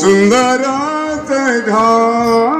सुंदराच धाम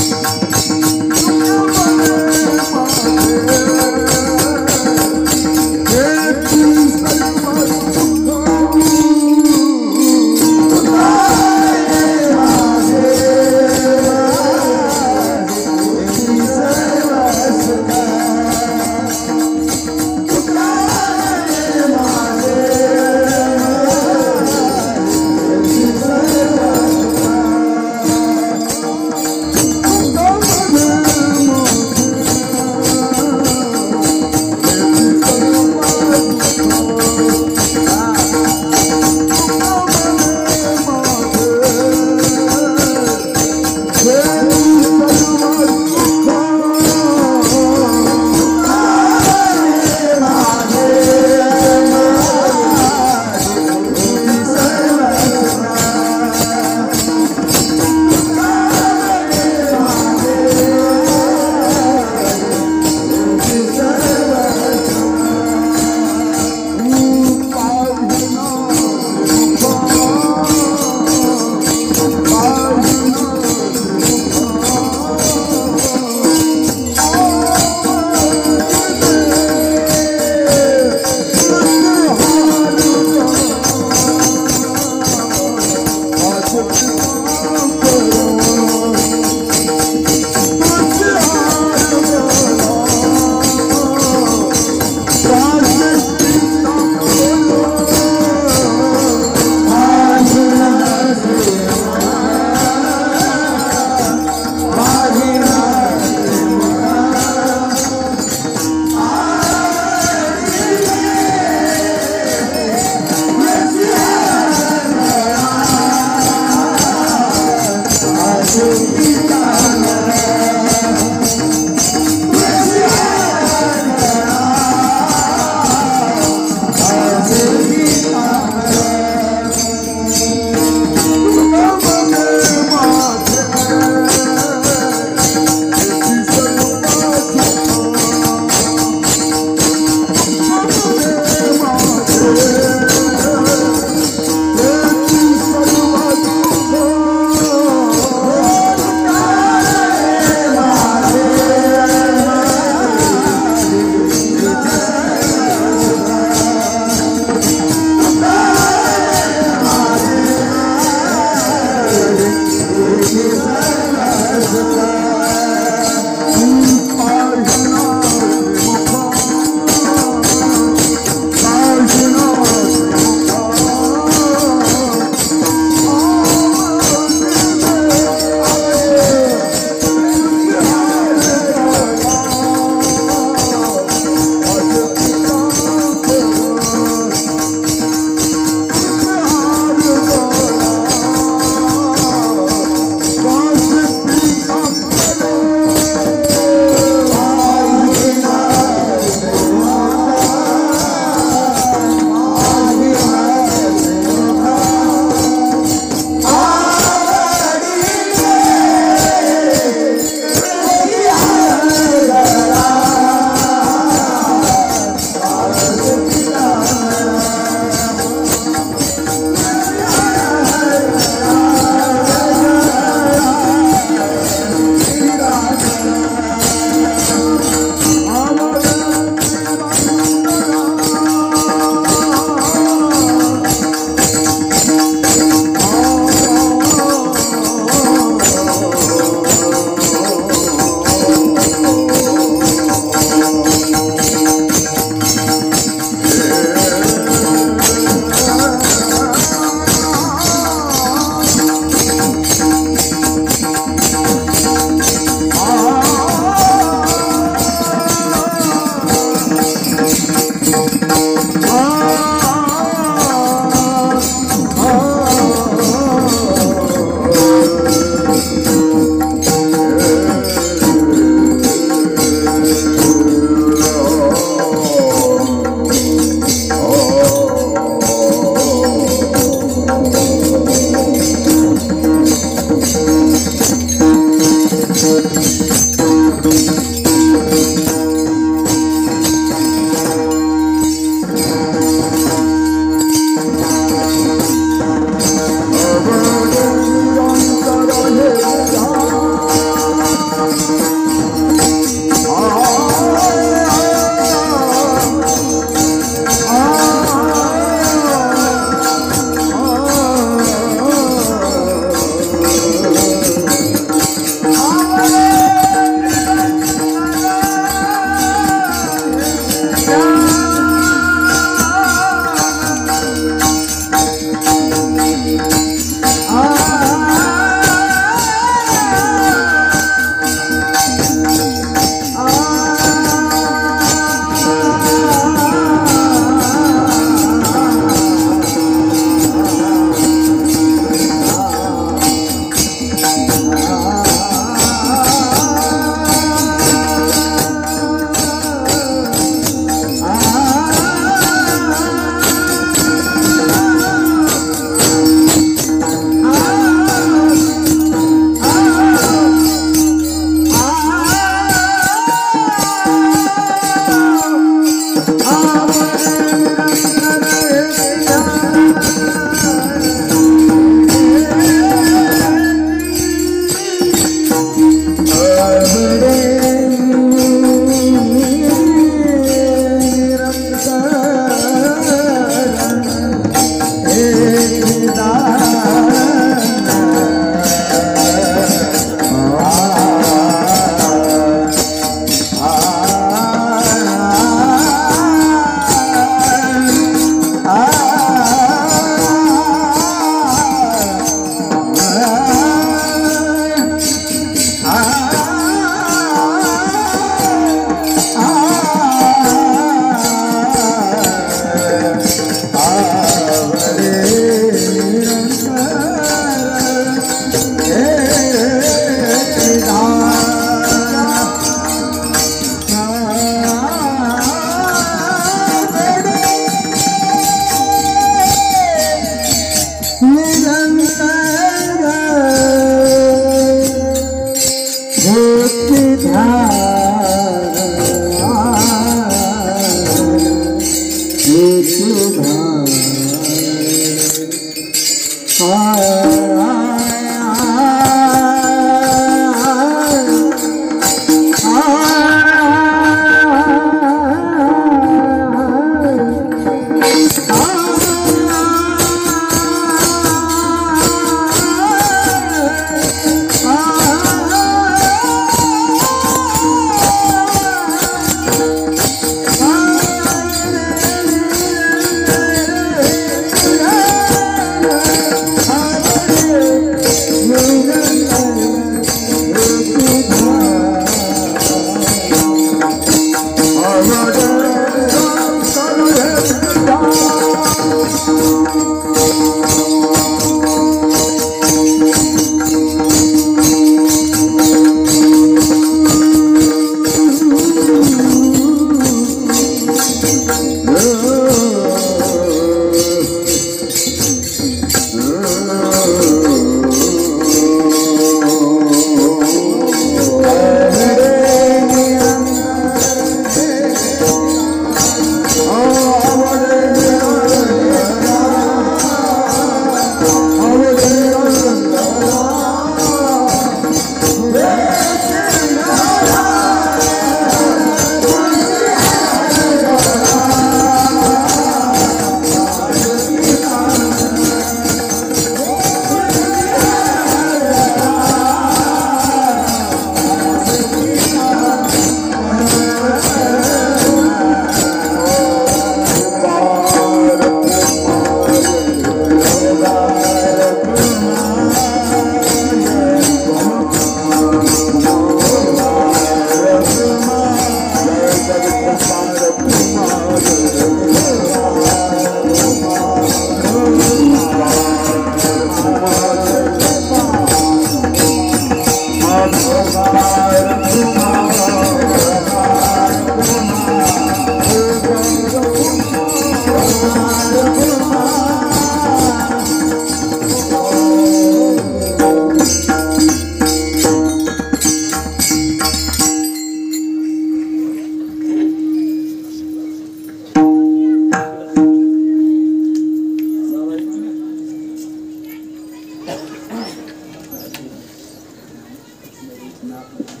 राम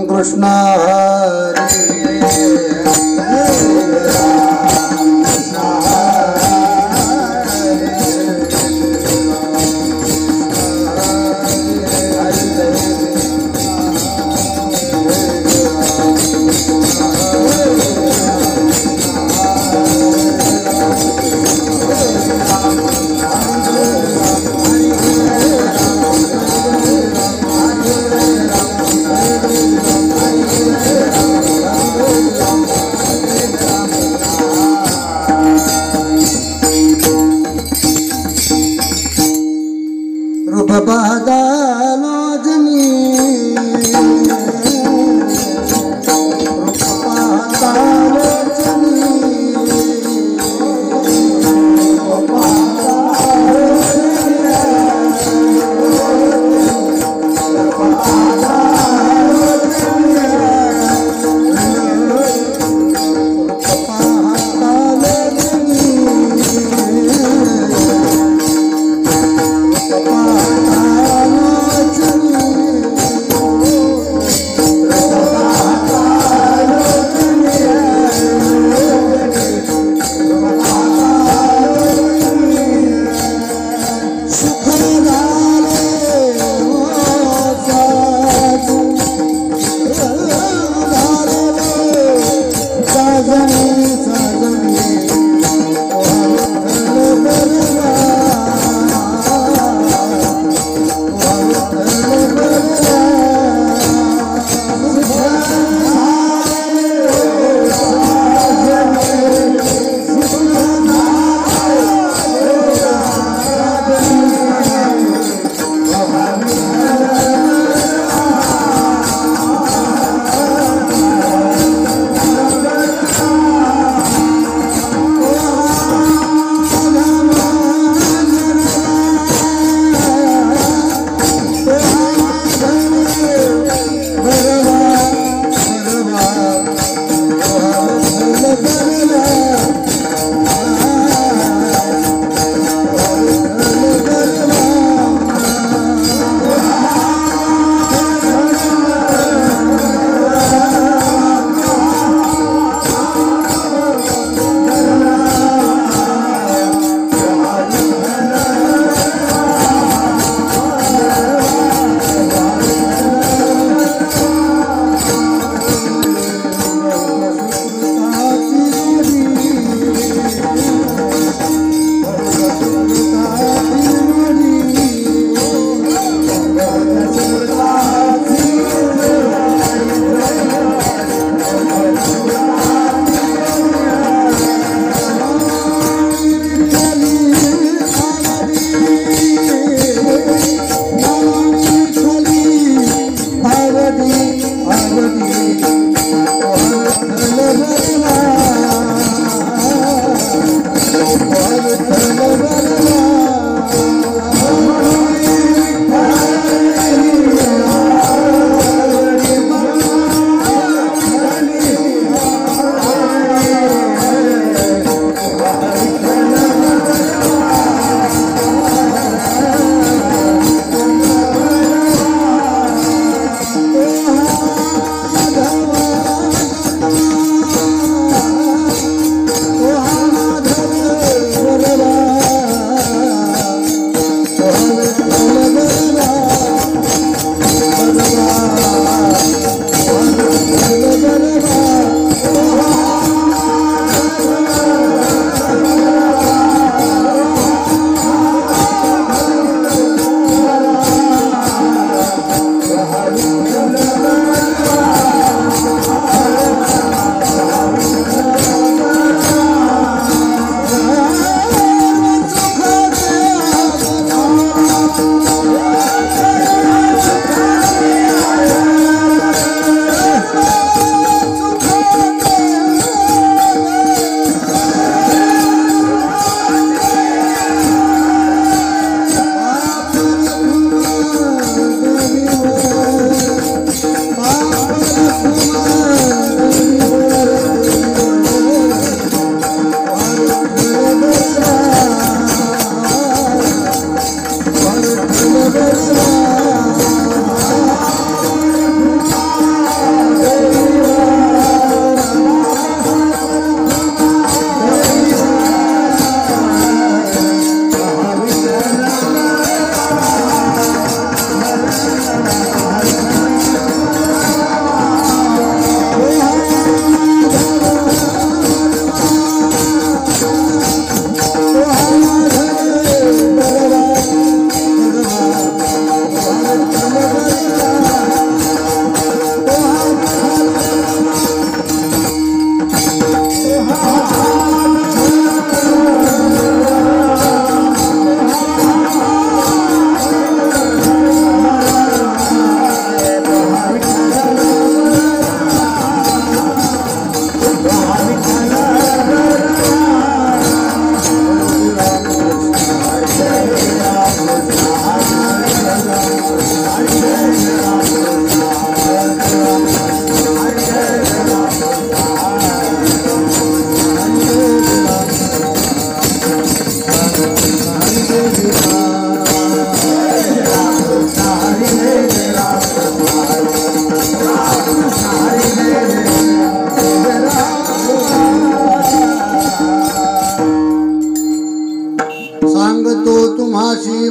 कृष्ण हरे Hare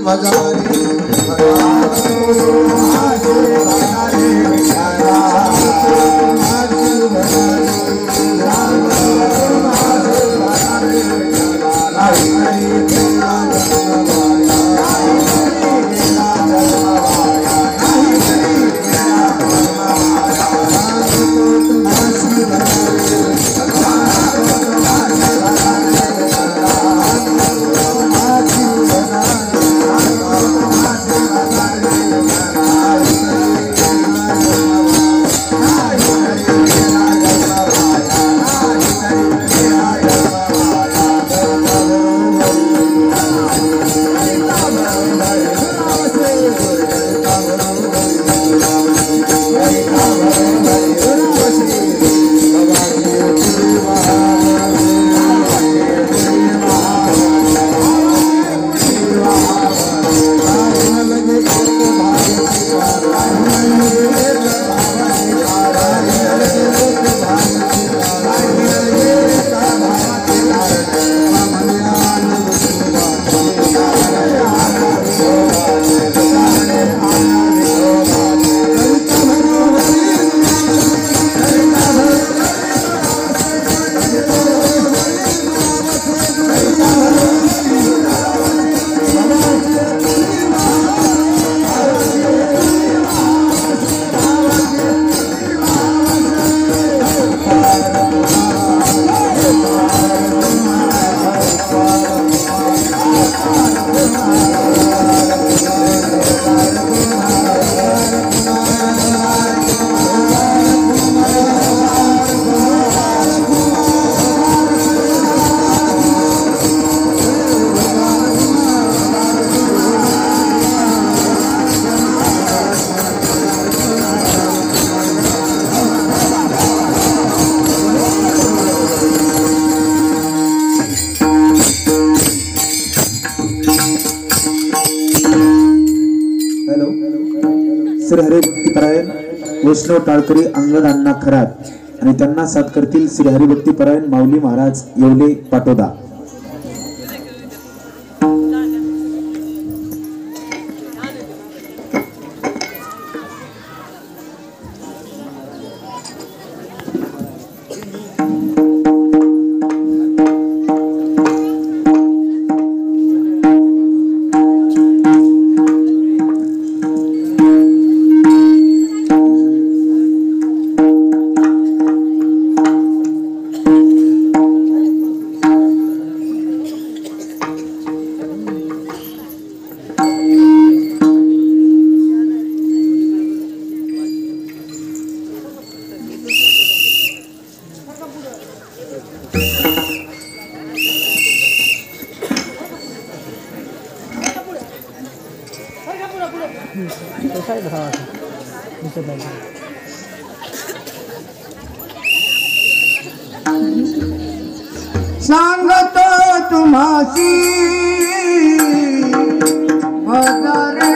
भजारे श्री हरिभक्तीपरायण वैष्णव टाळकरी अंगद अण्णा खरात आणि त्यांना साथ करतील श्री हरिभक्तीपरायण माऊली महाराज येवले पाटोदा. सांगतो तुम्हासी वगैरे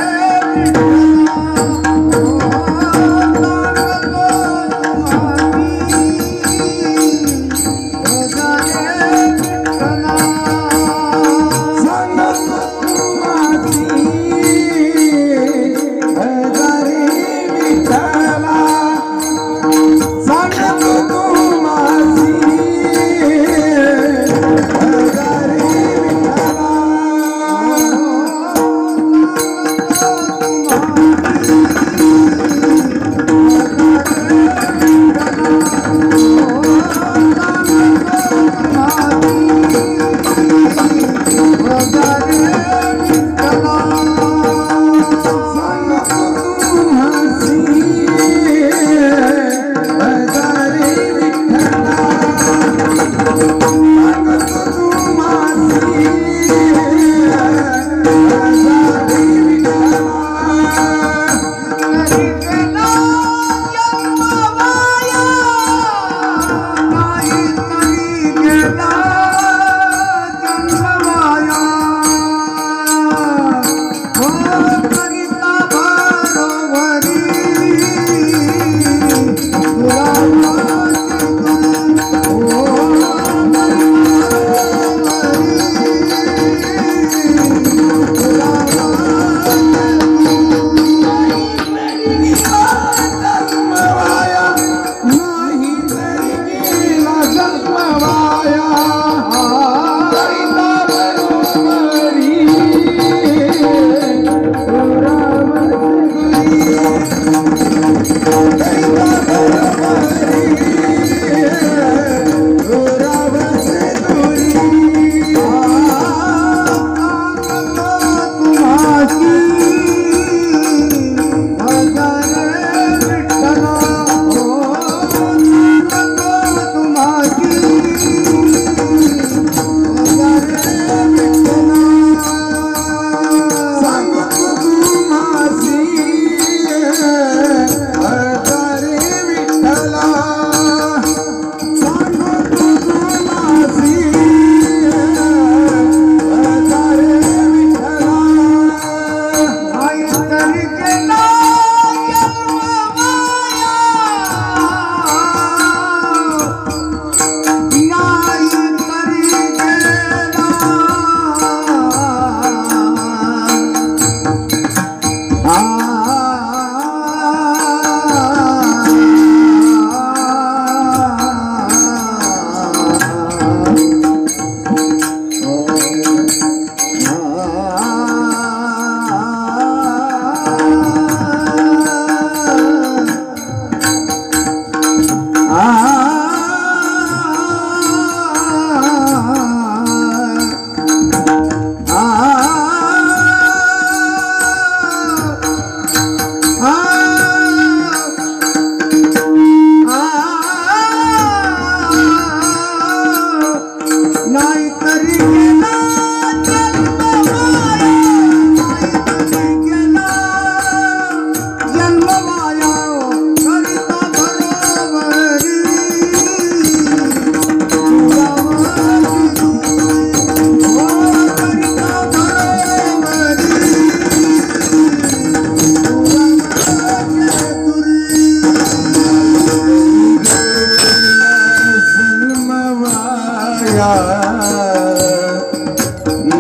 तरी गेला जन्म माया करिता बरोबरी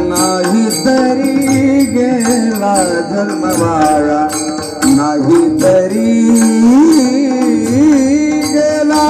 नाही तरी गेला जन्मवाया नाही तरी गेला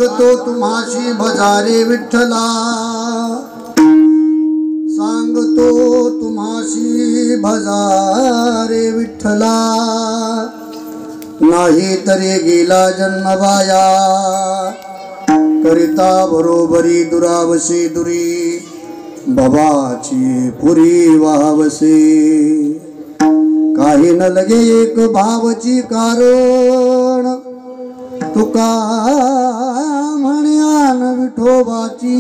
सांगतो तुम्हाशी भजारे विठ्ठला, सांगतो तुम्हाशी भजारे विठ्ठला, नाही तरी गेला जन्म वाया, करिता बरोबरी दुरावसे दुरी, भवाची पुरी वावसे, काही न लगे एक भावची कारण, तुका म्हण्यान विठोबाची,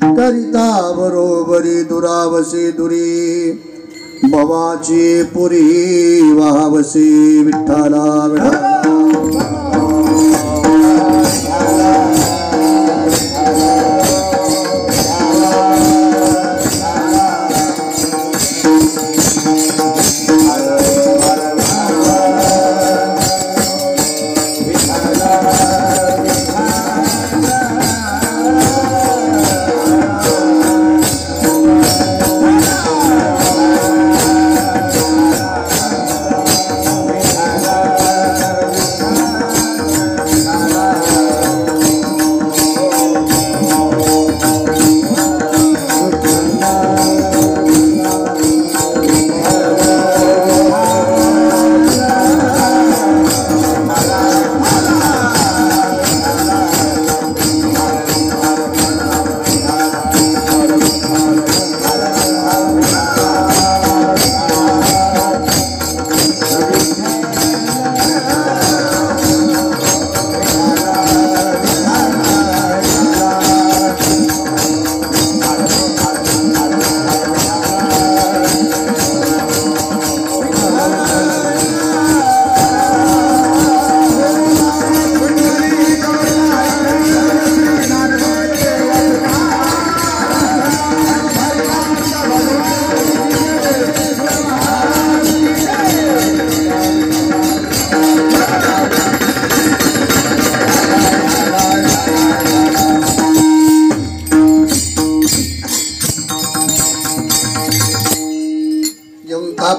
करिता बरोबरी दुरावसे दुरी, भवाची पुरी वावसे विठ्ठला विठ्ठला।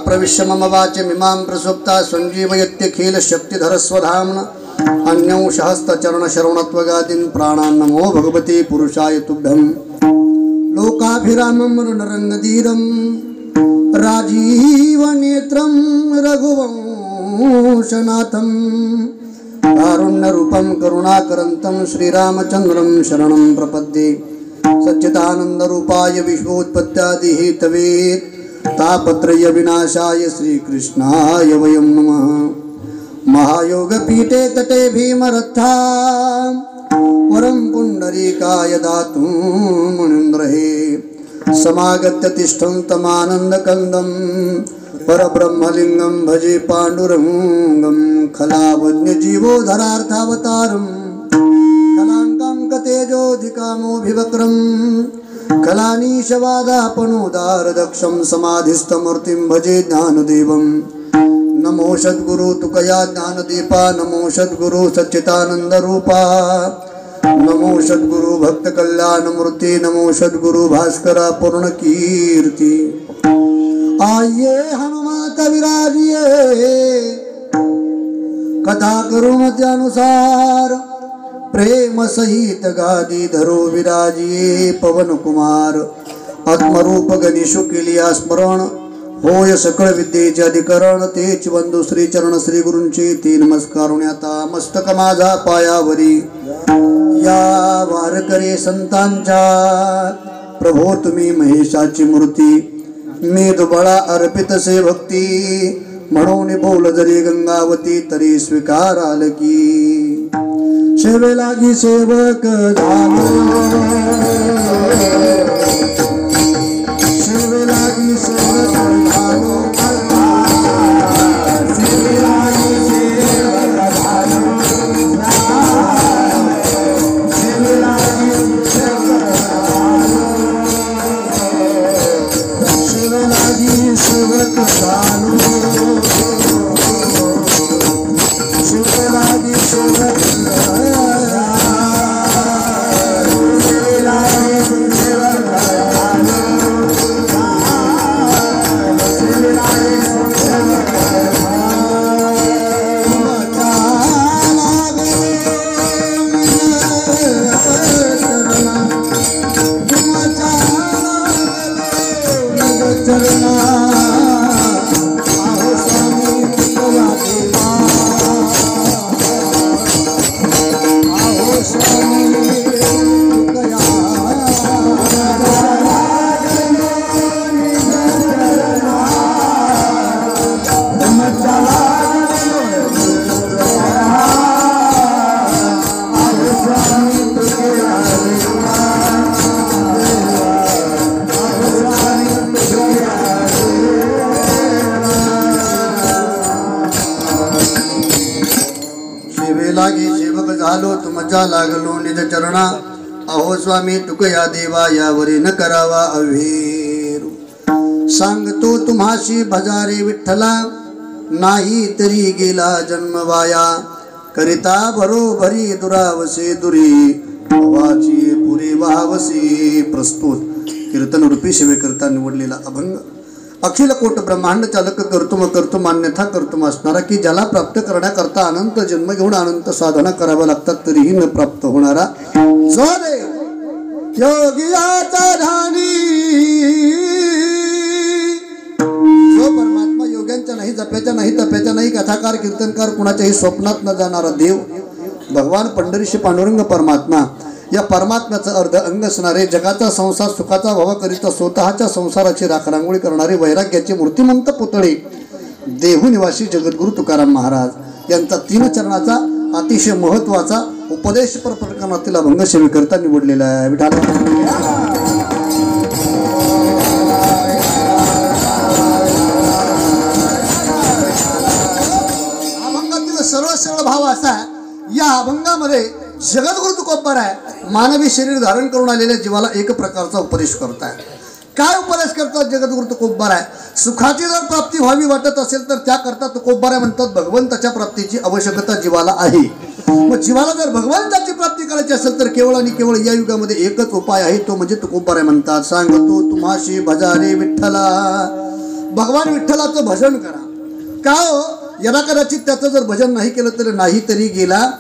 प्रविश्य मम वाचमिमां प्रसुप्ता सञ्जीवयत्यखिल शक्तिधरस्वधाम्ना अन्यंशहस्तचरणशरवणत्वगादीन् प्राणान् नमो भगवते पुरुषाय तुभ्यं। लोकाभिरामं रणरङ्गधीरं राजीवनेत्रं रघुवंशनाथं कारुण्यरूपं करुणाकरन्तं श्रीरामचन्द्रं शरणं प्रपद्ये। सच्चिदानन्दरूपाय विश्वोत्पत्त्यादिहेतवे तापत्रय विनाशाय श्रीकृष्णाय वयं नमः। महायोगपीठे तटे भीमरथा वरं पुण्डरीकाय दातुं मुनीन्द्रहे समागत्य तिष्ठन्तमानन्दकन्दं परब्रह्मलिङ्गं भजे पाण्डुरङ्गं खलावन्यजीवोधरार्थावतारं कलाङ्कं कतेजोऽधिकामोऽभिवक्रं कलानीशवादापणोदारदक्षं समाधिस्थमूर्तिं भजे ज्ञानदेवं। नमो सद्गुरु तुकया ज्ञानदीपा नमो सद्गुरु सच्चिदानन्दरूपा नमो सद्गुरु भक्तकल्याणमूर्ति नमो सद्गुरु भास्करा पूर्णकीर्ति। आइए हनुमत विराजिए कथा करुणत्यानुसार प्रेम सहित गादी धरो विराजिए पवन कुमार आत्मरूप गणेशु केलिया स्मरण होय सकळ विद्येचे अधिकरण तेच बंधू श्री चरण श्री गुरूंचे ते नमस्कारून आता मस्तक माझा पायावरी या वारकरी संतांच्या प्रभो तुम्ही महेशाची मूर्ती मेदबळा अर्पित से भक्ती म्हणून बोल जरी गंगावती तरी स्वीकाराल की सेवे लागी सेवक झालो सेवे लागी सेवक झालो सेवे लागी सेवक झालो सेवे लागी सेवक झालो सेवे लागी सेवक झालो सेवे लागी सेवक चरणा आहो स्वामी तुकया देवा आहो स्वामी तुकया लागे सेवक झालो तुमच्या लागलो निज चरणा अहो स्वामी तुकया देवा यावरी न करावा अवेरू सांगतो तुम्हाशी भजारे विठ्ठला नाही तरी गेला जन्म वाया करिता बरोबरी दुरावसे दुरी वाची पुरी वावसी प्रस्तुत कीर्तन रूपी सेवेकरता निवडलेला अभंग अखिल कोट ब्रह्मांड चालक कर्तुम अन्यथा कर्तुम असणारा की ज्याला प्राप्त करण्याकरता अनंत जन्म घेऊन अनंत साधना कराव्या लागतात तरीही न प्राप्त होणारा जो देव योगियाचा ध्यानी जो परमात्मा योग्यांच्या नाही जप्याच्या नाही तप्याच्या नाही कथाकार कीर्तनकार कुणाच्याही स्वप्नात न जाणारा देव भगवान पंढरीशी पांडुरंग परमात्मा या परमात्म्याचा अर्ध अंग असणारे जगाचा संसार सुखाचा व्हावा करिता स्वतःच्या संसाराची राखरांगोळी करणारे वैराग्याचे मूर्तिमंत पुतळे देहू निवासी जगद्गुरु तुकाराम महाराज यांचा 3 चरणाचा अतिशय महत्वाचा उपदेश प्रकरणातील अभंग सेवेकरता निवडलेला आहे. अभंगातील सरळ सरळ भाव असा या अभंगामध्ये जगद्गुरु तुकोबाराय मानवी शरीर धारण करून आलेल्या जीवाला एक प्रकारचा उपदेश करताय. काय उपदेश करतात जगद्गुरु तुकोबाराय? सुखाची जर प्राप्ती व्हावी वाटत असेल तर त्याकरता तुकोबाराय म्हणतात भगवंताच्या प्राप्तीची आवश्यकता जीवाला आहे. मग जीवाला जर भगवंताची प्राप्ती करायची असेल तर केवळ आणि केवळ या युगामध्ये एकच उपाय आहे, तो म्हणजे तुकोबाराय म्हणतात सांगतो तुम्हाशी भजारे विठ्ठला. भगवान विठ्ठलाचं भजन करा. का हो? याला कदाचित त्याचं जर भजन नाही केलं तर नाही तरी गेला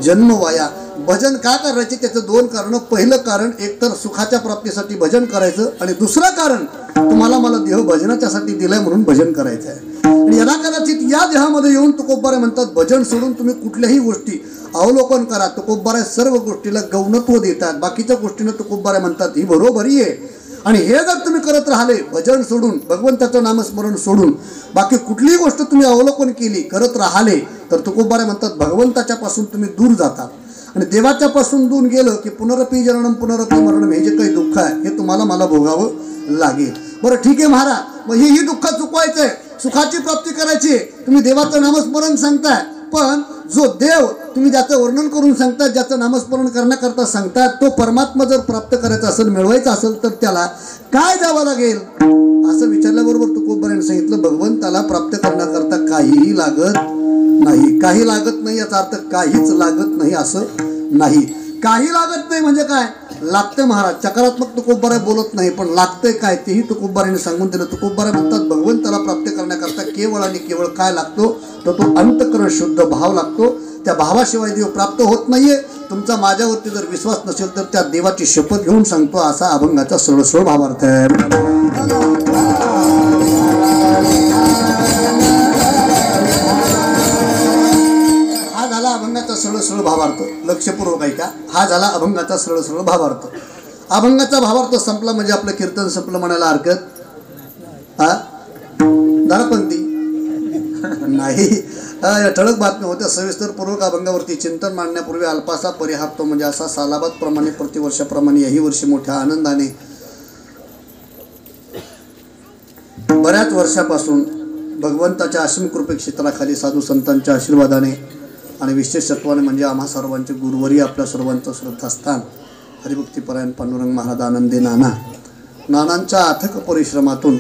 जन्म वाया. भजन का करायचे? त्याचं 2 कारण. पहिलं कारण एकतर सुखाच्या प्राप्तीसाठी भजन करायचं आणि दुसरं कारण तुम्हाला मला देह भजनाच्यासाठी दिलाय म्हणून भजन करायचं आहे. आणि याला कदाचित या देहामध्ये येऊन तुकोबाराय म्हणतात भजन सोडून तुम्ही कुठल्याही गोष्टी अवलोकन करा. तुकोबाराय सर्व गोष्टीला गौणत्व देतात. बाकीच्या गोष्टीनं तुकोबाराय म्हणतात ही बरोबरी आहे. आणि हे जर तुम्ही करत राहिले भजन सोडून भगवंताचं नामस्मरण सोडून बाकी कुठलीही गोष्ट तुम्ही अवलोकन केली करत राहिले तर तुकोबाराय म्हणतात भगवंताच्या पासून तुम्ही दूर जाता. आणि देवाच्या पासून दूर गेलं की पुनरपी जननम पुनरपी मरणम हे जे काही दुःख आहे हे तुम्हाला मला भोगावं लागेल. बरं ठीक आहे महाराज, मग ही दुःख चुकवायचंय, सुखाची प्राप्ती करायची, तुम्ही देवाचं नामस्मरण सांगताय, पण जो देव तुम्ही ज्याचं वर्णन करून सांगतात ज्याचं नामस्मरण करण्याकरता सांगतात तो परमात्मा जर प्राप्त करायचा असेल मिळवायचा असेल तर त्याला काय द्यावं लागेल असं विचारल्याबरोबर तुकोबारायने सांगितलं भगवंताला प्राप्त करण्याकरता काहीही लागत नाही. काही लागत नाही याचा अर्थ काहीच लागत नाही असं नाही. काही लागत नाही म्हणजे काय लागतं महाराज? सकारात्मक तुकोबाराय बोलत नाही, पण लागतंय काय तेही तुकोबारायने सांगून दिलं. तुकोबाराय म्हणतात भगवंताला प्राप्त करण्याकरता केवळ आणि केवळ काय लागतो तर तो अंतःकरण शुद्ध भाव लागतो. त्या भावाशिवाय देव प्राप्त होत नाहीये. तुमचा माझ्यावरती जर विश्वास नसेल तर त्या देवाची शपथ घेऊन सांगतो असा अभंगाचा सरळ भावार्थ आहे. अभंगाचा सरळ भावार्थ लक्षपूर्वक ऐका. हा झाला अभंगाचा सरळ भावार्थ. अभंगाचा भावार्थ संपला म्हणजे आपलं कीर्तन संपलं म्हणायला हरकत दारपंथी नाही. ठळक बातम्या होत्या. सविस्तरपूर्वक अभंगावरती चिंतन मांडण्यापूर्वी अल्पासा परिहार तो म्हणजे असा सालाबाद प्रमाणे प्रतिवर्षाप्रमाणे याही वर्षी मोठ्या आनंदाने बऱ्याच वर्षापासून भगवंताच्या असीम कृपे क्षेत्राखाली साधू संतांच्या आशीर्वादाने आणि विशेषत्वाने म्हणजे आम्हा सर्वांचे गुरुवरी आपल्या सर्वांचं श्रद्धास्थान हरिभक्तीपरायण पांडुरंग महाराज आनंदे नानांच्या अथक परिश्रमातून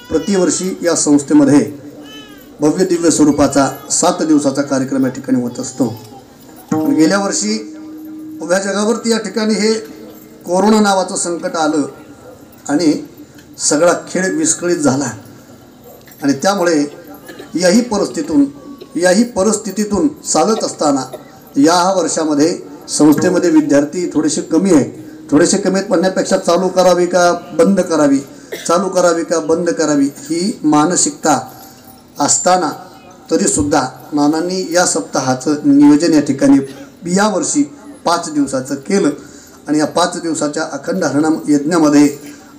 प्रतिवर्षी या संस्थेमध्ये भव्य दिव्य स्वरूपाचा 7 दिवसाचा कार्यक्रम या ठिकाणी होत असतो. गेल्या वर्षी उभ्या जगावरती या ठिकाणी हे कोरोना नावाचं संकट आलं आणि सगळा खेळ विस्कळीत झाला. आणि त्यामुळे याही परिस्थितीतून चालत असताना या वर्षामध्ये संस्थेमध्ये विद्यार्थी थोडेसे कमी आहेत म्हणण्यापेक्षा चालू करावी का बंद करावी चालू करावी का बंद करावी ही मानसिकता असताना तरीसुद्धा नानांनी या सप्ताहाचं नियोजन या ठिकाणी यावर्षी 5 दिवसाचं केलं आणि या 5 दिवसाच्या अखंड हरिनाम यज्ञामध्ये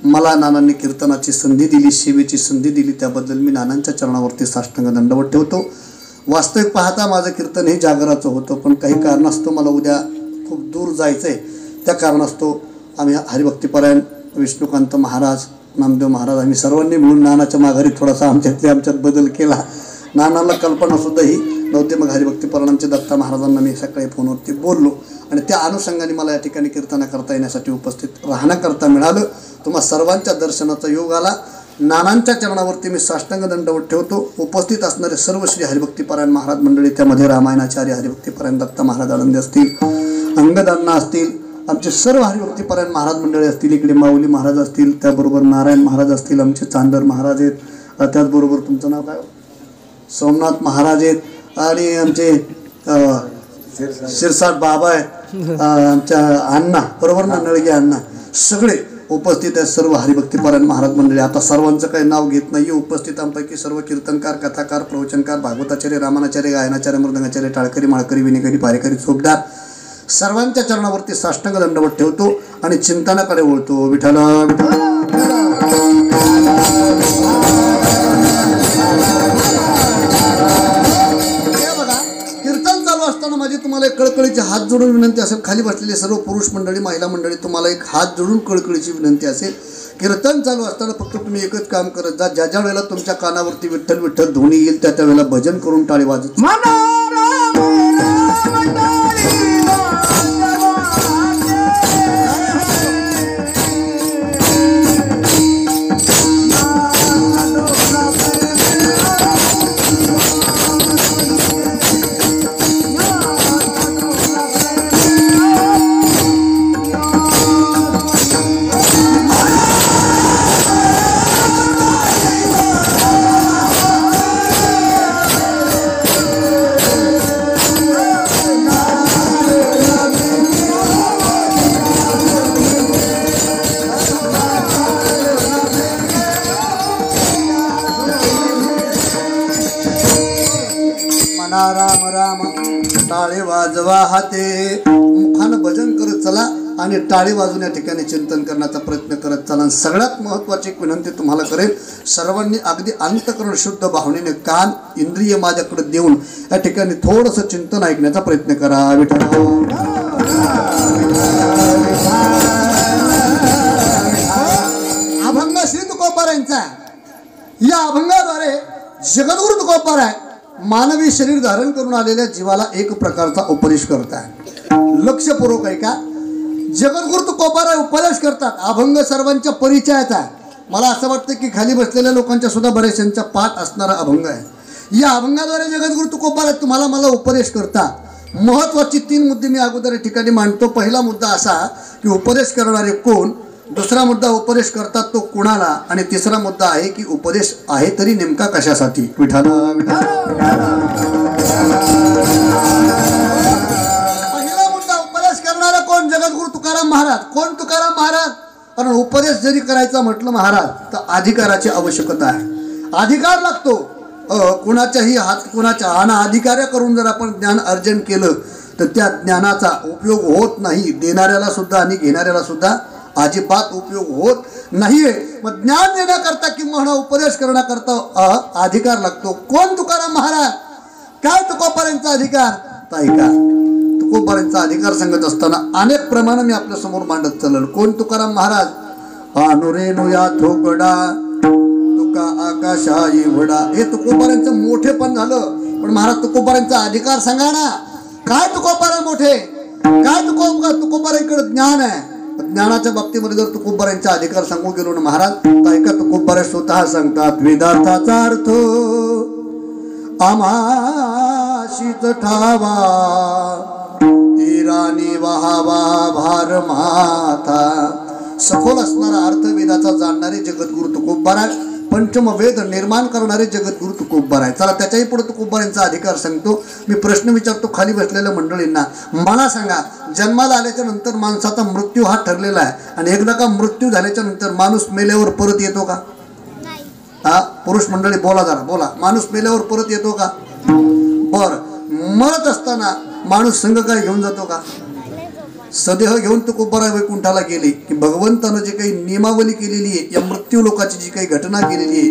मला नानांनी कीर्तनाची संधी दिली, सेवेची संधी दिली, त्याबद्दल मी नानांच्या चरणावरती साष्टांग दंडवत ठेवतो. वास्तविक पाहता माझं कीर्तन हे जागराचं होतं, पण काही कारणास्तव मला उद्या खूप दूर जायचं आहे. त्या कारणास्तव आम्ही हरिभक्तीपरायण विष्णुकांत महाराज, नामदेव महाराज आम्ही सर्वांनी मिळून नानाच्या माघारी थोडासा आमच्यात बदल केला. नानाला कल्पनासुद्धा ही नव्हती. मग हरिभक्तीपरायणांचे दत्ता महाराजांना मी सकाळी फोनवरती बोललो आणि त्या अनुषंगाने मला या ठिकाणी कीर्तन करता येण्यासाठी उपस्थित राहण्याकरता मिळालं. तुम्हा सर्वांच्या दर्शनाचा योग आला. नानांच्या चरणावरती मी साष्टांग दंडवत ठेवतो. उपस्थित असणारे सर्व श्री हरिभक्तीपरायण महाराज मंडळी, त्यामध्ये रामायणाचार्य हरिभक्तीपरायण दत्ता महाराज आनंदी असतील, अंगदांना असतील, आमचे सर्व हरिभक्तीपरायण महाराज मंडळी असतील, इकडे माऊली महाराज असतील, त्याबरोबर नारायण महाराज असतील, आमचे चांदर महाराज आहेत, त्याचबरोबर तुमचं नाव काय, सोमनाथ महाराज आहेत आणि आमचे शिरसाट बाबा आहेत, आमच्या अण्णा बरोबर ना, नळगे अण्णा, सगळे उपस्थित आहेत. सर्व हरिभक्तीपरायण महाराज मंडळी, आता सर्वांचं काही नाव घेत नाही. उपस्थितांपैकी सर्व कीर्तनकार, कथाकार, प्रवचनकार, भागवताचार्य, रामानाचार्य, गायनाचार्य, मृदंगाचार्य, टाळकरी, माळकरी, विनेकरी, पारेकरी, चोपदार सर्वांच्या चरणावरती साष्टांग दंडवत ठेवतो आणि चिंतनाकडे वळतो. विठ्ठल कीर्तन चालू असताना माझी तुम्हाला एक कळकळीची हात जोडून विनंती असेल. खाली बसलेले सर्व पुरुष मंडळी, महिला मंडळी, तुम्हाला एक हात जोडून कळकळीची विनंती असेल. कीर्तन चालू असताना फक्त तुम्ही एकच काम करत जा, ज्या ज्या वेळेला तुमच्या कानावरती विठ्ठल विठ्ठल ध्वनी येईल त्या वेळेला भजन करून टाळी वाजत. राम राम टाळे वाजवा हाते, मुखानं भजन करत चला आणि टाळे वाजून या ठिकाणी चिंतन करण्याचा प्रयत्न करत चला. सगळ्यात महत्त्वाची एक विनंती तुम्हाला करेल, सर्वांनी अगदी अंतःकरण शुद्ध भावनेने कान इंद्रिय माझ्याकडे देऊन या ठिकाणी थोडंसं चिंतन ऐकण्याचा प्रयत्न करा. विठ्ठल अभंग श्री तुकोबारायांचा, या अभंगाद्वारे जगद्गुरु तुकोबाराय मानवी शरीर धारण करून आलेल्या जीवाला एक प्रकारचा उपदेश करतात. लक्षपूर्वक ऐका, जगद्गुरु तुकोबाराय उपदेश करतात. अभंग सर्वांच्या परिचयाचा आहे. मला असं वाटतं की खाली बसलेल्या लोकांच्या सुद्धा बरेचशांचा पाठ असणारा अभंग आहे. या अभंगाद्वारे जगद्गुरु तुकोबाराय तुम्हाला मला उपदेश करतात. महत्त्वाची 3 मुद्दे मी अगोदर या ठिकाणी मांडतो. पहिला मुद्दा असा की उपदेश करणारे कोण, दुसरा मुद्दा उपदेश करतात तो कुणाला, आणि तिसरा मुद्दा आहे की उपदेश आहे तरी नेमका कशासाठी. विठ्ठल पहिला मुद्दा, उपदेश करणारा कोण, जगद्गुरु तुकाराम महाराज. कोण तुकाराम महाराज? कारण उपदेश जरी करायचा म्हटलं महाराज तर अधिकाराची आवश्यकता आहे. अधिकार लागतो. कुणाच्याही कुणाच्या अनाधिकार्य करून जर आपण ज्ञान अर्जन केलं तर त्या ज्ञानाचा उपयोग होत नाही. देणाऱ्याला सुद्धा आणि घेणाऱ्याला सुद्धा अजिबात उपयोग होत नाहीये. मग ज्ञान देण्याकरता किंवा उपदेश करण्याकरता अधिकार लागतो. कोण तुकाराम महाराज? काय तुकोबारायांचा अधिकार? ऐका, तुकोबारायांचा अधिकार सांगत असताना अनेक प्रमाण मी आपल्या समोर मांडत चाललो. कोण तुकाराम महाराज? अनुरेनु या थोकडा तुका आकाशा एवढा, हे तुकोबारायांचं मोठेपण झालं. पण महाराज तुकोबारायांचा अधिकार सांगा ना. काय तुकोबारा मोठे? काय तुकोबारांकडे ज्ञान आहे. ज्ञानाच्या बाबतीमध्ये जर तुकोबारांचा अधिकार सांगू गेलो ना महाराज तर ऐका, तुकोबारा स्वतः सांगतात, वेदार्थाचा अर्थ आम्हाशीच ठावा, इराणी वहावा भार माथा. सखोल असणारा अर्थ वेदाचा जाणणारे जगद्गुरु तुकोबाराय पंचम वेद निर्माण करणारे जगद्गुरु तुकोबा आहे. चला त्याच्याही पुढे तुकोबा यांचा अधिकार सांगतो. मी प्रश्न विचारतो खाली बसलेल्या मंडळींना, मला सांगा, जन्माला आल्याच्या नंतर माणसाचा मृत्यू हा ठरलेला आहे आणि एकदा का मृत्यू झाल्याच्या नंतर माणूस मेल्यावर परत येतो का? हा पुरुष मंडळी बोला जरा, बोला. माणूस मेल्यावर परत येतो का? बर, मरत असताना माणूस संघ काय घेऊन जातो का? सदेह घेऊन तुकोबाराय वैकुंठाला गेले की भगवंतानं जे काही नियमावली केलेली आहे, या मृत्यू लोकाची जी काही घटना केलेली आहे,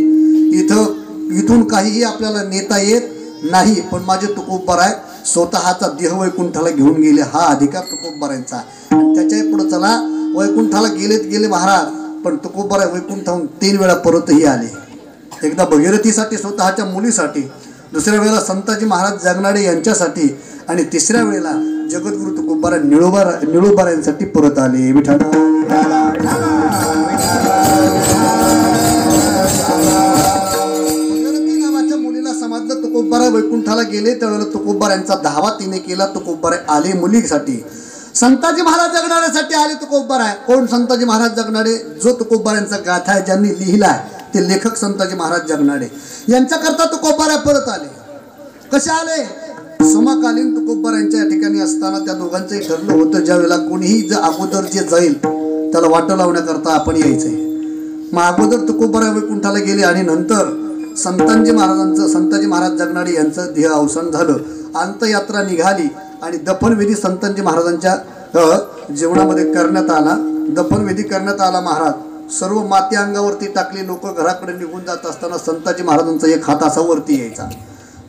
इथून काहीही आपल्याला नेता येत नाही. पण माझे तुकोबाराय स्वतःचा देह वैकुंठाला घेऊन गेले, हा अधिकार तुकोबारायांचा. त्याच्याही पुढे चला, वैकुंठाला गेले महाराज, पण तुकोबाराय वैकुंठाहून 3 वेळा परतही आले. एकदा भगीरथीसाठी, स्वतःच्या मुलीसाठी, दुसऱ्या वेळेला संताजी महाराज जगनाडे यांच्यासाठी, आणि तिसऱ्या वेळेला जगद्गुरु तुकोबाराय निळोबारायांसाठी परत आले. विठ्ठल भगीरथी नावाच्या मुलीला समजलं तुकोबाराय वैकुंठाला गेले, त्यावेळेला तुकोबारायांचा धावा तिने केला. तुकोबाराय आले मुलीसाठी. संताजी महाराज जगनाड्यासाठी आले तुकोबाराय. कोण संताजी महाराज जगनाडे? जो तुकोबारायांचा गाथा आहे ज्यांनी लिहिला ते लेखक संताजी महाराज जगनाडे यांच्याकरता तुकोबाराय परत आले. कसे आले? समकालीन तुकोबारायांच्या या ठिकाणी असताना त्या दोघांचंही ठरलं होतं, ज्या वेळेला कोणीही जर अगोदर जे जाईल त्याला वाटं लावण्याकरता आपण यायचंय. मग अगोदर तुकोबाराय वैकुंठाला गेले आणि नंतर संताजी महाराज जगनाडे यांचं देह अवसान झालं. अंतयात्रा निघाली आणि दफनविधी संताजी महाराजांच्या जीवनामध्ये करण्यात आला. दफनविधी करण्यात आला. महाराज सर्व माती अंगावरती टाकली. लोक घराकडे निघून जात असताना संताजी महाराजांचा एक हात असा वरती यायचा.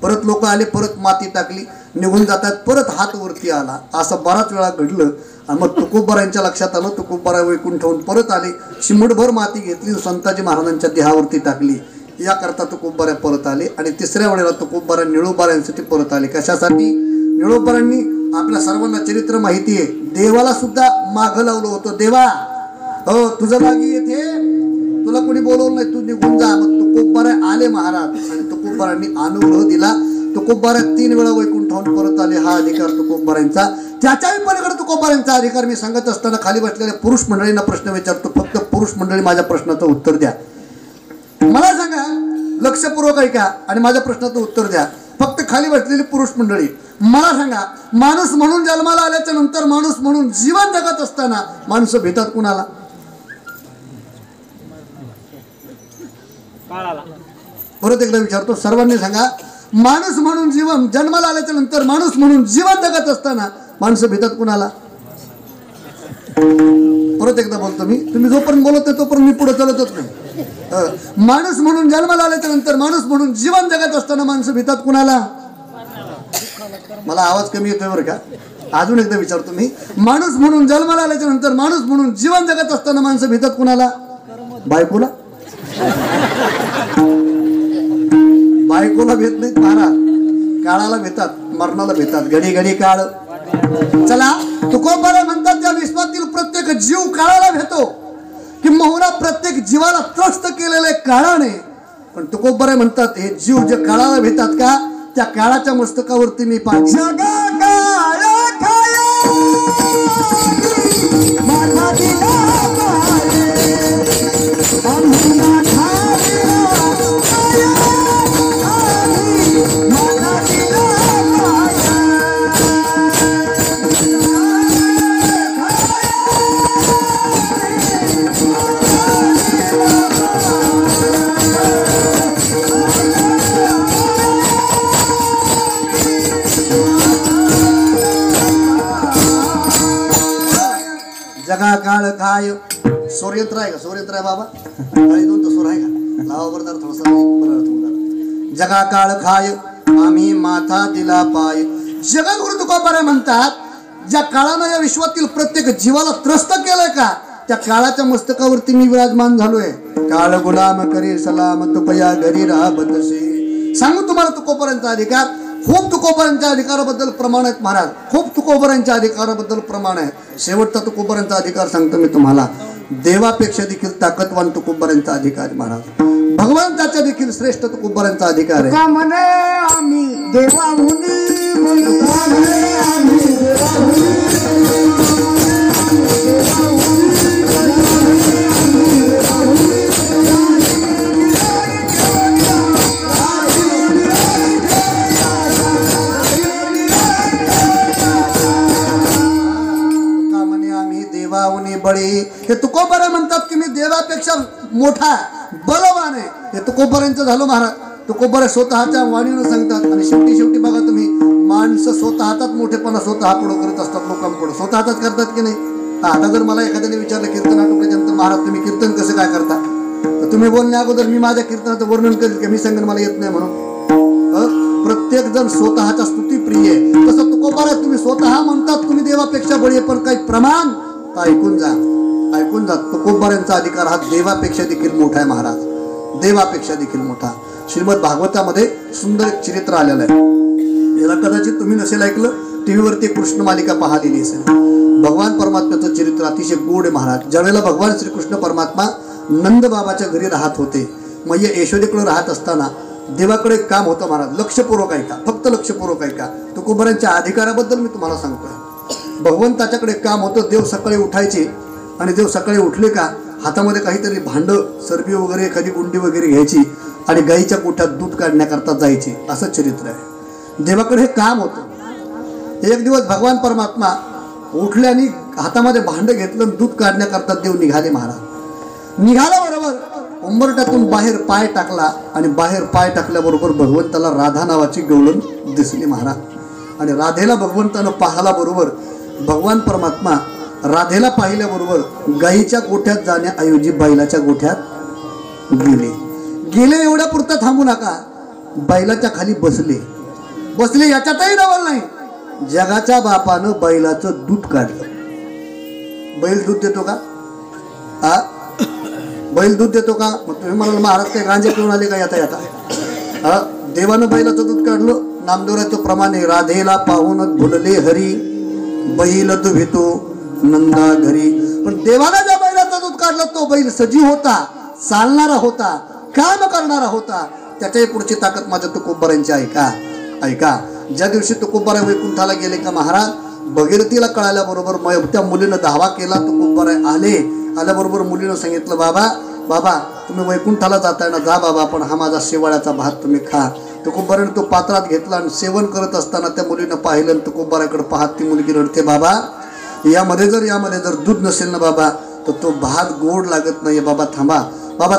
परत लोक आले, परत माती टाकली, निघून जातात, परत हात वरती आला. असं बराच वेळा घडलं. आणि मग तुकोबारायांच्या लक्षात आलं, तुकोबाराय वैकुंठाहून परत आले, चिमूटभर माती घेतली, संताजी महाराजांच्या देहावरती टाकली. याकरता तुकोबाराय परत आले. आणि तिसऱ्या वेळेला तुकोबाराय निळोबारायांसाठी परत आले. कशासाठी? निळोबारायांनी आपल्या सर्वांना चरित्र माहिती आहे, देवाला सुद्धा मागं लावलं होतं. देवा, हो तुझं लागी येते, तुला कोणी बोलवलं नाही, तू निघून जा. मग तुकोबाराय आले महाराज आणि तुकोबारायांनी अनुग्रह दिला. तुकोबाराय 3 वेळा वैकुंठाहून परत आले. हा अधिकार तुकोबारायांचा. त्याच्याही पलीकडे तुकोबारायांचा अधिकार. मी सांगत असताना खाली बसलेल्या पुरुष मंडळींना प्रश्न विचारतो. फक्त पुरुष मंडळी माझ्या प्रश्नाचं उत्तर द्या. मला सांगा, लक्षपूर्वक ऐका आणि माझ्या प्रश्नाचं उत्तर द्या. फक्त खाली बसलेली पुरुष मंडळी, मला सांगा, माणूस म्हणून जन्माला आल्याच्या नंतर, माणूस म्हणून जीवन जगत असताना माणसं भेटतात कुणाला? परत एकदा विचारतो, सर्वांनी सांगा, माणूस म्हणून जीवन जन्माला आल्याच्या नंतर, माणूस म्हणून जीवन जगत असताना माणसं भेटतात कुणाला? परत एकदा बोलतो मी, तुम्ही जोपर्यंत बोलत नाही तोपर्यंत मी पुढे चालतच नाही. माणूस म्हणून जन्माला आल्याच्या नंतर, माणूस म्हणून जीवन जगत असताना माणसं भेटतात कुणाला? मला आवाज कमी येतोय बरं का. अजून एकदा विचारतो मी, माणूस म्हणून जन्माला आल्याच्या नंतर, माणूस म्हणून जीवन जगत असताना माणसं भेटतात कुणाला? बायकोला. बायकोला भेट नाहीत महाराज, काळाला भेटतात, मरणाला भेटतात. घडी घडी काळ. चला, तुकोबाराय म्हणतात, त्या विश्वातील प्रत्येक जीव काळाला भेटतो, किंबहुना प्रत्येक जीवाला त्रस्त केलेले काळाने. पण तुकोबाराय म्हणतात, हे जीव जे काळाला भेटतात का, त्या काळाच्या मस्तकावरती मी पाहिजे. जगा काळ काय. सूर्यंत्र आहे का? सूर्यंत्र आहे बाबा. दोन तो सूर आहे का? लावा बरं जरा थोडासा. जगा काळ खाय, आम्ही माथा दिला पाय. जगद्गुरु तुकोबाराय म्हणतात, ज्या काळानं या विश्वातील प्रत्येक जीवाला त्रस्त केलंय का, त्या काळाच्या मस्तकावरती मी विराजमान झालोय. काळ गुलाम करी सलाम, तुपया घरी राहतसे. सांगू तुम्हाला तुकोबारायांचा अधिकार. खूप तुकोबारायांच्या अधिकाराबद्दल प्रमाण आहेत महाराज, खूप तुकोबारायांच्या अधिकाराबद्दल प्रमाण आहे. शेवटचा तुकोबारायांचा अधिकार सांगतो मी तुम्हाला. देवापेक्षा देखील ताकदवान तुकोबारायांचा अधिकार महाराज. भगवंताच्या देखील श्रेष्ठ तुकोबारायांचा अधिकार आहे. म्हणे आम्ही देवाहुनी, देवापेक्षा मोठा बलवान आहे हे तुकोबारांचं झालं महाराज. तुकोबारा स्वतःच्या वाणीनं सांगतात. आणि शेवटी बघा तुम्ही, माणसं स्वतः हातात मोठेपणा स्वतः पुढं करत असतात लोकांपुढं. स्वतः हातात करतात की नाही? आता जर मला एखाद्याने विचारलं कीर्तन आठवल्यानंतर महाराज तुम्ही कीर्तन कसं काय करता, तर तुम्ही बोलण्या अगोदर मी माझ्या कीर्तनाचं वर्णन करेल की मी सांगेन मला येत नाही म्हणून. प्रत्येक जण स्वतःच्या स्तुती प्रिय आहे. तसं तुकोबारा तुम्ही स्वतः म्हणतात तुम्ही देवापेक्षा बळी, पण काही प्रमाण तर ऐकून जा. तुकोबारांचा अधिकार हा देवापेक्षा देखील मोठा आहे महाराज, देवापेक्षा देखील मोठा. श्रीमद भागवतामध्ये सुंदर एक चरित्र आलेलं आहे. याला कदाचित तुम्ही नसेल ऐकलं, टीव्हीवरती कृष्ण मालिका पाहिलेली असेल. भगवान परमात्म्याचं चरित्र अतिशय गोड आहे महाराज. ज्यावेळेला भगवान श्रीकृष्ण परमात्मा नंद बाबाच्या घरी राहत होते, मग यशोदेकडे राहत असताना देवाकडे एक काम होतं महाराज. लक्षपूर्वक ऐका, फक्त लक्षपूर्वक ऐका. तुकोबारांच्या अधिकाराबद्दल मी तुम्हाला सांगतोय. भगवंताच्याकडे काम होतं. देव सकाळी उठायचे आणि देव सकाळी उठले का हातामध्ये काहीतरी भांडं, सरबी वगैरे एखादी गुंडी वगैरे घ्यायची आणि गाईच्या गोठ्यात दूध काढण्याकरता जायचे. असं चरित्र आहे. देवाकडे हे काम होतं. एक दिवस भगवान परमात्मा उठले आणि हातामध्ये भांडं घेतलं, दूध काढण्याकरता देव निघाले महाराज. निघाल्याबरोबर उंबरट्यातून बाहेर पाय टाकला आणि बाहेर पाय टाकल्याबरोबर भगवंताला राधा नावाची गवळण दिसली महाराज. आणि राधेला भगवंतानं पाहला बरोबर भगवान परमात्मा राधेला पाहिल्याबरोबर गाईच्या गोठ्यात जाण्याऐवजी बैलाच्या गोठ्यात गेले. एवढ्या पुरतं थांबू नका, बैलाच्या खाली बसले. याच्यातही नवल नाही, जगाच्या बापानं बैलाचं दूध काढलं. बैल दूध देतो का? बैल दूध देतो का? मग तुम्ही म्हणाल महाराज काय गांजे पिऊन आले का येता? देवानं बैलाचं दूध काढलं. नामदेवराचं प्रमाण आहे, राधेला पाहून भुलले हरी, बैल दुभितो नंदा घरी. पण देवाला ज्या बैलाचं दूध काढलं तो बैल सजीव होता, चालणारा होता, काम करणारा होता. त्याच्याही पुढची ताकद माझ्या तुकोबारांची ऐका. ज्या दिवशी तुकोबारा वैकुंठाला गेले का महाराज, भगीरथीला कळाल्याबरोबर त्या मुलीनं धावा केला. तुकोबारा आल्याबरोबर मुलीनं सांगितलं, बाबा तुम्ही वैकुंठाला जाताय ना, जा बाबा, पण हा माझा शेवाळ्याचा भात तुम्ही खा. तुकोबाराने तो पात्रात घेतला आणि सेवन करत असताना त्या मुलीनं पाहिलं. तुकोबाराकडे पाहत ती मुलगी रडते, बाबा यामध्ये जर दूध नसेल ना बाबा, तर तो भात गोड लागत नाही. बाबा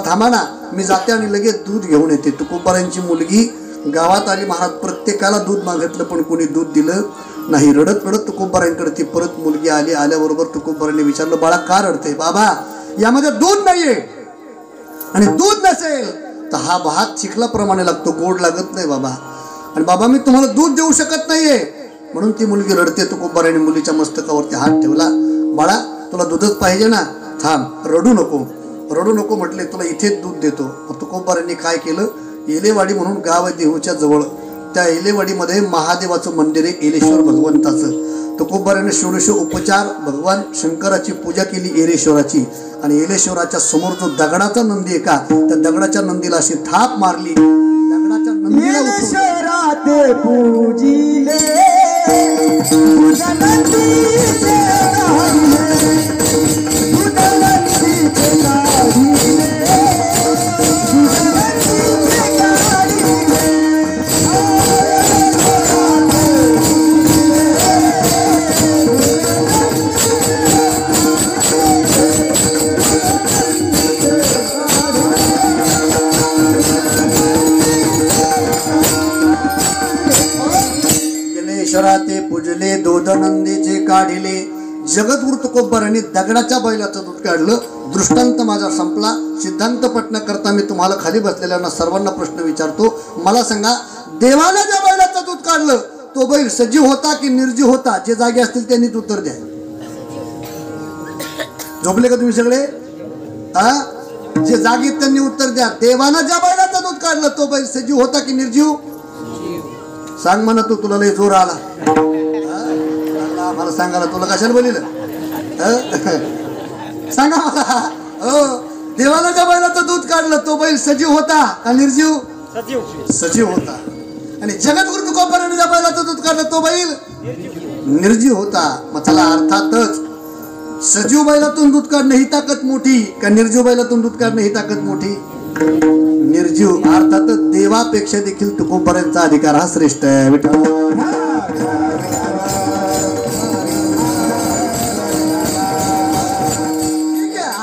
थांबा ना, मी जाते आणि लगेच दूध घेऊन येते. तुकोबारांची मुलगी गावात आली महाराज. प्रत्येकाला दूध मागितलं पण कोणी दूध दिलं नाही. रडत तुकोबारांकडे ती परत मुलगी आली. आल्याबरोबर तुकोबारांनी विचारलं, बाळा का रडते? बाबा यामध्ये दूध नाहीये, आणि दूध नसेल तर हा भात चिखलाप्रमाणे लागतो, गोड लागत नाही बाबा. आणि बाबा मी तुम्हाला दूध देऊ शकत नाहीये. म्हणून ती मुलगी रडते. तुकोबारांनी मुलीच्या मस्तकावरती हात ठेवला. बाळा तुला दूधच पाहिजे ना, थांब, रडू नको म्हटले, तुला इथेच दूध देतो. तुकोबारांनी काय केलं, एलेवाडी म्हणून गाव आहे देहूच्या जवळ. त्या एलेवाडीमध्ये महादेवाचं मंदिर आहे, एलेश्वर भगवंताचं. तुकोबाराने षोडश उपचार भगवान शंकराची पूजा केली एलेश्वराची. आणि एलेश्वराच्या समोर जो दगडाचा नंदी आहे का, त्या दगडाच्या नंदीला अशी थाप मारली. दगडाच्या नंदीला ते पूजले, दूध नंदीचे काढिले. जगद्गुरु तुकोबारांनी दगडाच्या बैलाचं दूध काढलं. दृष्टांत माझा संपला. सिद्धांत पटण्याकरता मी तुम्हाला खाली बसलेल्यांना सर्वांना प्रश्न विचारतो. मला सांगा, देवाला ज्या बैलाचं दूध काढलं तो बैल सजीव होता की निर्जीव होता? जे जागे असतील त्यांनीच उत्तर द्या. झोपले का तुम्ही सगळे? जे जागीत त्यांनी उत्तर द्या. देवानं ज्या बैलाचं दूध काढलं तो बैल सजीव होता की निर्जीव? सांग म्हणा. तुला लय जोर आला. मला सांगायला तुला कशाला बोलिलं? सांगा मला. देवाला ज्या बैलाचं दूध काढलं तो बैल सजीव होता का निर्जीव? सजीव होता. आणि जगद्गुरु तुकोबाराने ज्या बैलाचं दूध काढलं तो बैल निर्जीव होता. मग चला, अर्थातच सजीव बैलातून दूध काढणं ही ताकद मोठी का निर्जीव बैलातून दूध काढणं ही ताकद मोठी? निर्जीव. अर्थातच देवापेक्षा देखील तुकोबारांचा अधिकार हा श्रेष्ठ आहे.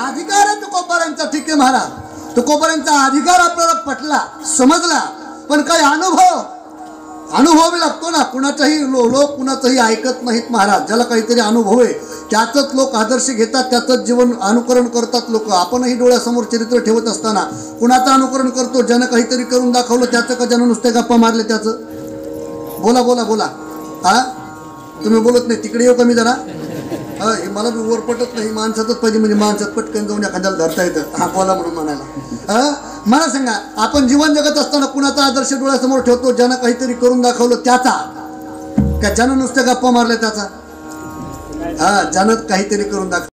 अधिकार आहे तुकोबारांचा, ठीक आहे. महाराज तुकोपर्यंतचा अधिकार आपल्याला पटला समजला, पण काही अनुभव बी लागतो ना. कुणाचाही लोक कुणाचंही ऐकत नाहीत महाराज. ज्याला काहीतरी अनुभव आहे त्याचंच लोक आदर्श घेतात, त्याचंच जीवन अनुकरण करतात लोक. आपणही डोळ्यासमोर चरित्र ठेवत असताना कुणाचं अनुकरण करतो? ज्यानं काहीतरी करून दाखवलं त्याचं, का ज्यानं नुसते गप्पा मारले त्याचं? बोला बोला बोला. हा, तुम्ही बोलत नाही. तिकडे येऊ का मी जरा? हे मला बी वर पटत नाही. माणसातच पाहिजे, म्हणजे माणसात पटकन जाऊन एखाद्याला धरता येतं. हा, बोला म्हणून म्हणायला. मला सांगा, आपण जीवन जगत असताना कुणाचा आदर्श डोळ्यासमोर ठेवतो? ज्यानं काहीतरी करून दाखवलं त्याचा, का ज्यानं नुसत्या गप्पा मारल्या त्याचा? ज्यानं काहीतरी करून दाखवलं